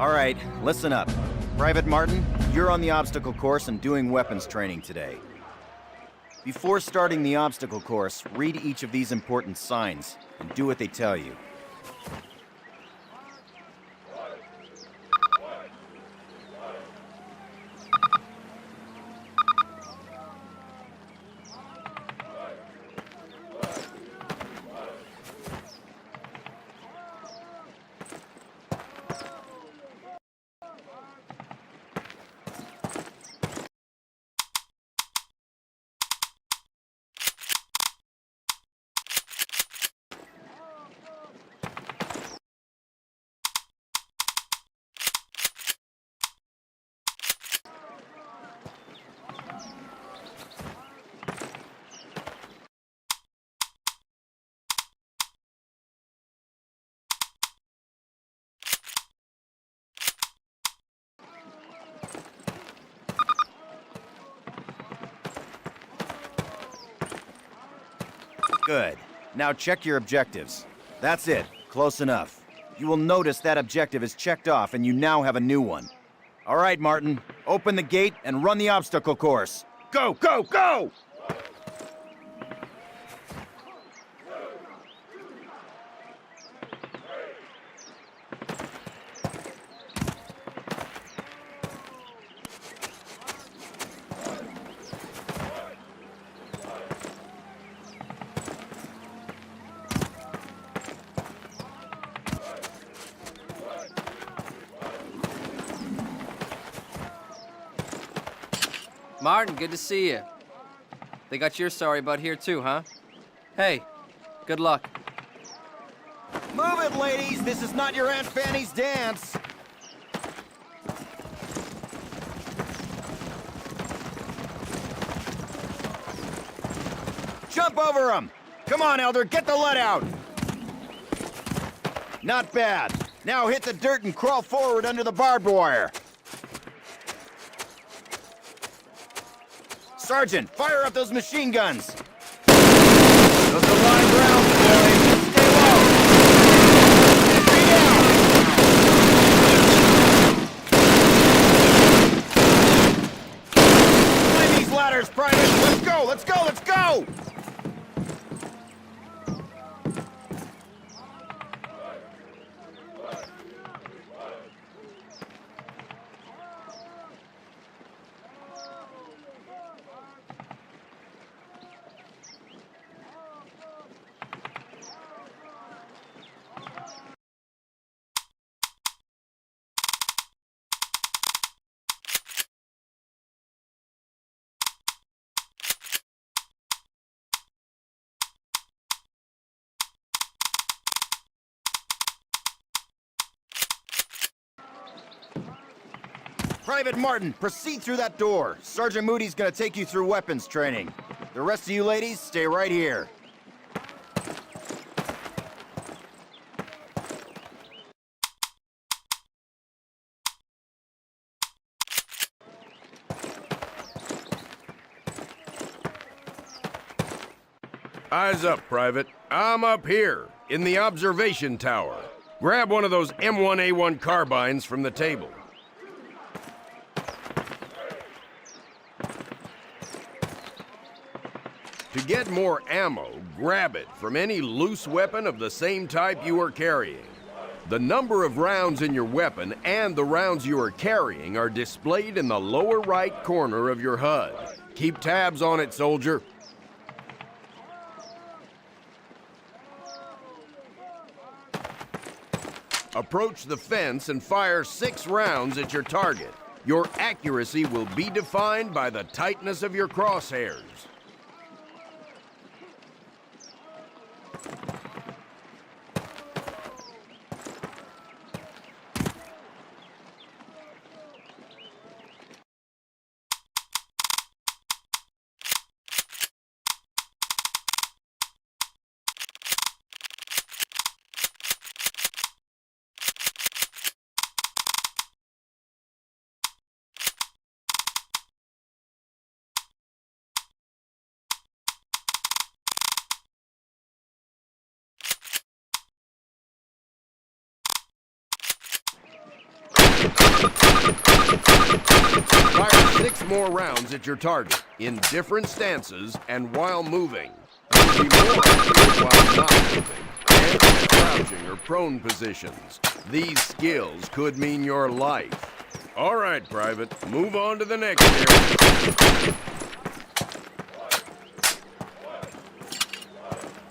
All right, listen up. Private Martin, you're on the obstacle course and doing weapons training today. Before starting the obstacle course, read each of these important signs and do what they tell you. Good. Now check your objectives. That's it. Close enough. You will notice that objective is checked off and you now have a new one. All right, Martin. Open the gate and run the obstacle course. Go, go, go! Martin, good to see you. They got your sorry butt here too, huh? Hey, good luck. Move it, ladies! This is not your Aunt Fanny's dance! Jump over him! Come on, Elder, get the lead out! Not bad. Now hit the dirt and crawl forward under the barbed wire. Sergeant, fire up those machine guns! Those are live rounds, boys! Stay low! Stay down! Climb these ladders, Private! Let's go, let's go, let's go! Private Martin, proceed through that door. Sergeant Moody's gonna take you through weapons training. The rest of you ladies, stay right here. Eyes up, Private. I'm up here, in the observation tower. Grab one of those M1A1 carbines from the table. To get more ammo, grab it from any loose weapon of the same type you are carrying. The number of rounds in your weapon and the rounds you are carrying are displayed in the lower right corner of your HUD. Keep tabs on it, soldier. Approach the fence and fire 6 rounds at your target. Your accuracy will be defined by the tightness of your crosshairs. Fire 6 more rounds at your target in different stances and while moving. You'll be more accurate while not moving and in crouching or prone positions. These skills could mean your life. All right, Private, move on to the next area.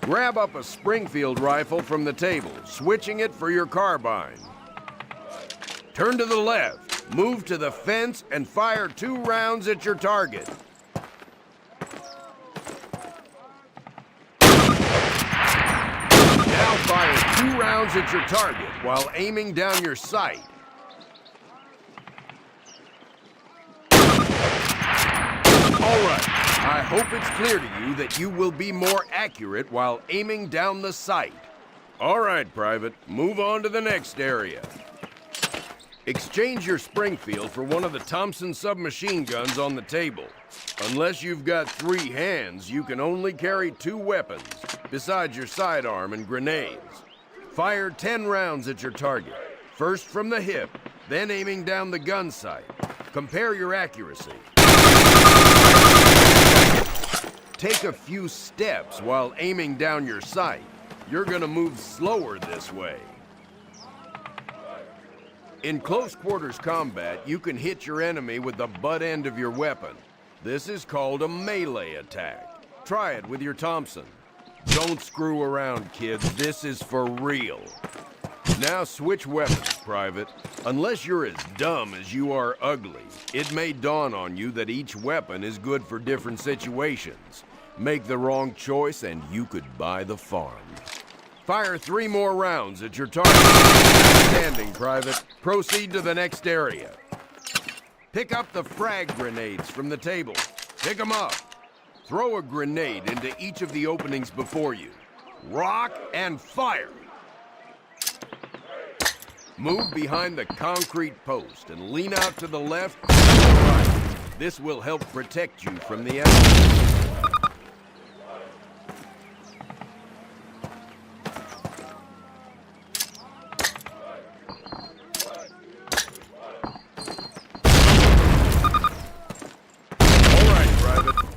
Grab up a Springfield rifle from the table, switching it for your carbine. Turn to the left, move to the fence, and fire 2 rounds at your target. Now fire 2 rounds at your target while aiming down your sight. All right, I hope it's clear to you that you will be more accurate while aiming down the sight. All right, Private, move on to the next area. Exchange your Springfield for one of the Thompson submachine guns on the table. Unless you've got 3 hands, you can only carry 2 weapons, besides your sidearm and grenades. Fire 10 rounds at your target, first from the hip, then aiming down the gun sight. Compare your accuracy. Take a few steps while aiming down your sight. You're gonna move slower this way. In close quarters combat, you can hit your enemy with the butt end of your weapon. This is called a melee attack. Try it with your Thompson. Don't screw around, kids. This is for real. Now switch weapons, Private. Unless you're as dumb as you are ugly, it may dawn on you that each weapon is good for different situations. Make the wrong choice and you could buy the farm. Fire 3 more rounds at your target. Standing, Private. Proceed to the next area. Pick up the frag grenades from the table. Pick them up. Throw a grenade into each of the openings before you. Rock and fire. Move behind the concrete post and lean out to the left and the right. This will help protect you from the enemy.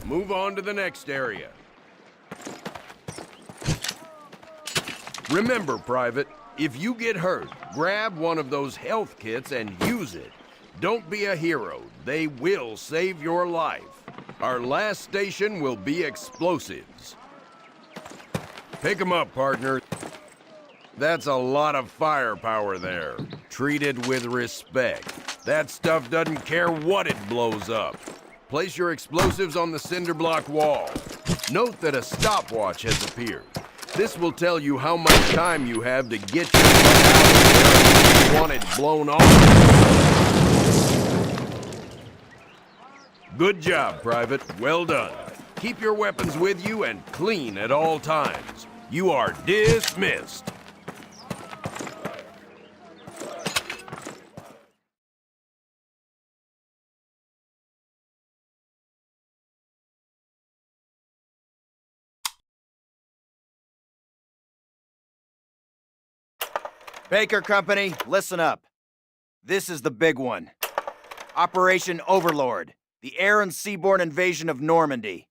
Move on to the next area. Remember, Private, if you get hurt, grab one of those health kits and use it. Don't be a hero. They will save your life. Our last station will be explosives. Pick 'em up, partner. That's a lot of firepower there. Treat it with respect. That stuff doesn't care what it blows up. Place your explosives on the cinder block wall. Note that a stopwatch has appeared. This will tell you how much time you have to get your butt out of there if you want it blown off. Good job, Private. Well done. Keep your weapons with you and clean at all times. You are dismissed. Baker Company, listen up. This is the big one. Operation Overlord, the air and seaborne invasion of Normandy.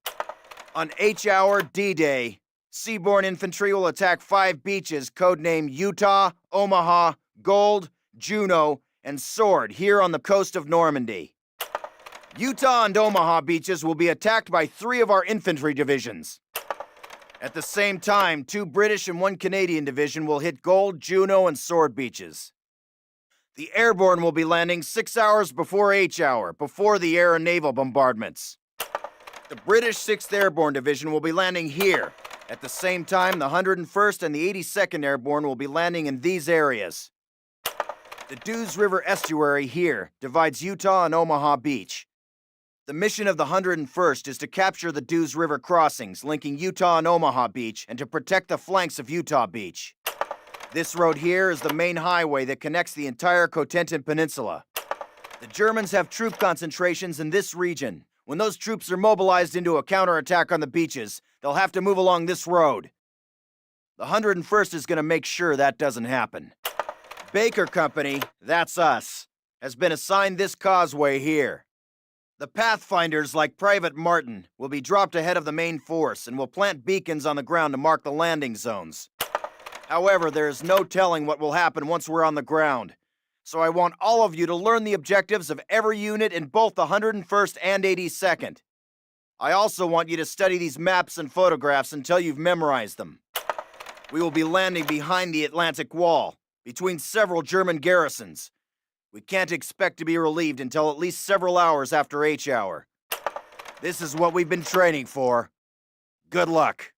On H-Hour D-Day, seaborne infantry will attack 5 beaches codenamed Utah, Omaha, Gold, Juno, and Sword here on the coast of Normandy. Utah and Omaha beaches will be attacked by 3 of our infantry divisions. At the same time, 2 British and 1 Canadian division will hit Gold, Juno, and Sword beaches. The airborne will be landing 6 hours before H-Hour, before the air and naval bombardments. The British 6th Airborne Division will be landing here. At the same time, the 101st and the 82nd Airborne will be landing in these areas. The Dews River estuary here divides Utah and Omaha Beach. The mission of the 101st is to capture the Dews River crossings linking Utah and Omaha Beach and to protect the flanks of Utah Beach. This road here is the main highway that connects the entire Cotentin Peninsula. The Germans have troop concentrations in this region. When those troops are mobilized into a counterattack on the beaches, they'll have to move along this road. The 101st is going to make sure that doesn't happen. Baker Company, that's us. has been assigned this causeway here. The Pathfinders, like Private Martin, will be dropped ahead of the main force and will plant beacons on the ground to mark the landing zones. However, there is no telling what will happen once we're on the ground, so I want all of you to learn the objectives of every unit in both the 101st and 82nd. I also want you to study these maps and photographs until you've memorized them. We will be landing behind the Atlantic Wall, between several German garrisons. We can't expect to be relieved until at least several hours after H hour. This is what we've been training for. Good luck.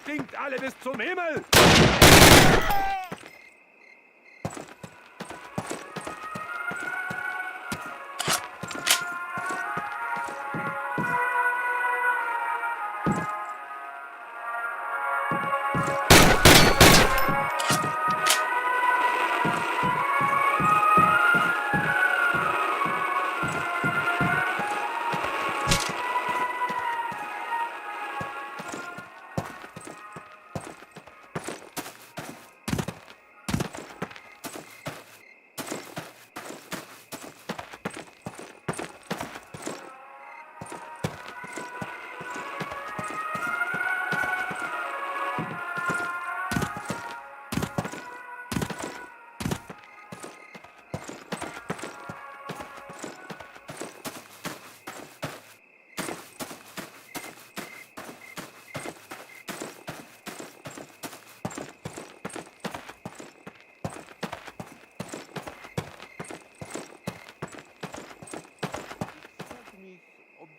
Stinkt alle bis zum Himmel!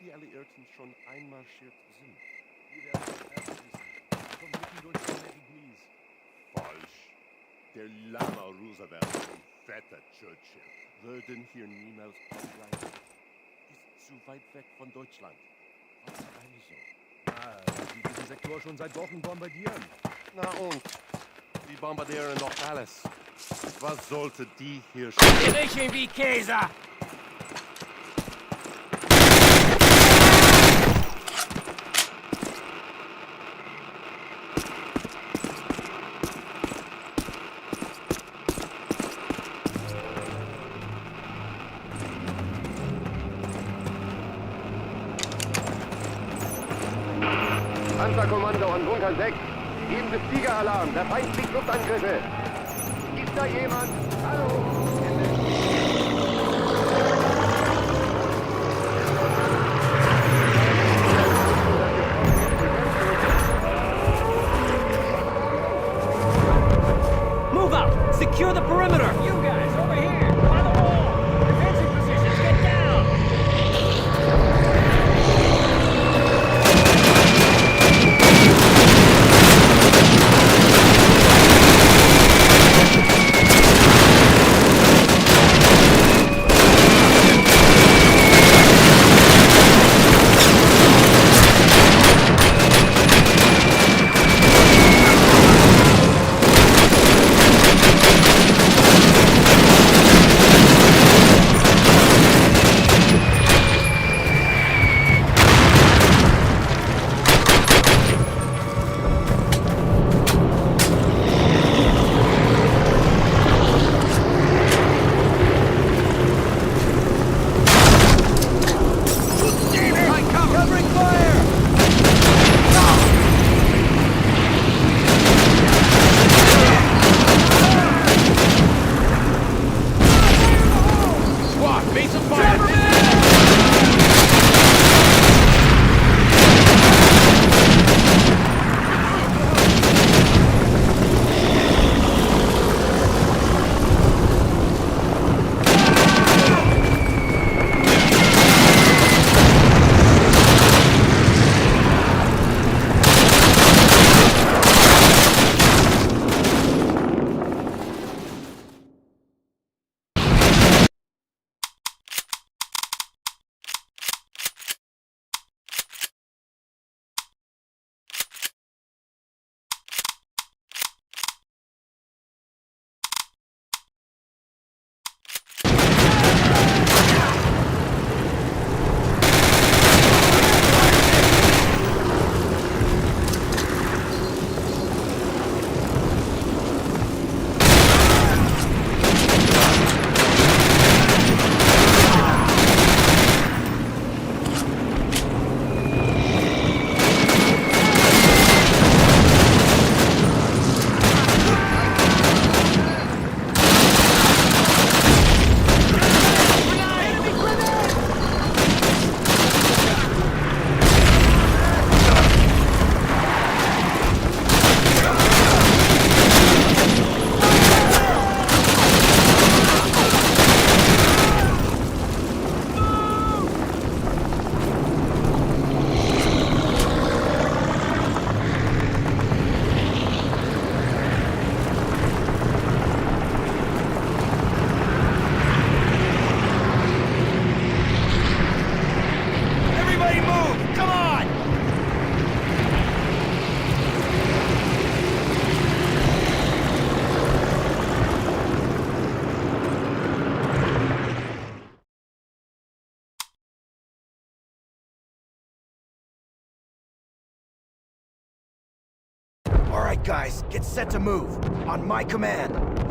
Die Alliierten schon einmarschiert sind. Wir werden es erst wissen. Von mitten durch die Knees. Falsch. Der Lama Roosevelt und fetter Churchill würden hier niemals bleiben. Ist zu weit weg von Deutschland. Was also? Die diesen Sektor schon seit Wochen bombardieren. Na und? Die bombardieren doch alles. Was sollte die hier stehen? Riechen wie Käse! Panzerkommando an Bunker 6. Geben Sie Fliegeralarm. Der Feind fliegt Luftangriffe. Ist da jemand? Hallo? Move out! Secure the perimeter! You guys, over here! By the wall! Defensive positions, get down! right, guys, get set to move. On my command.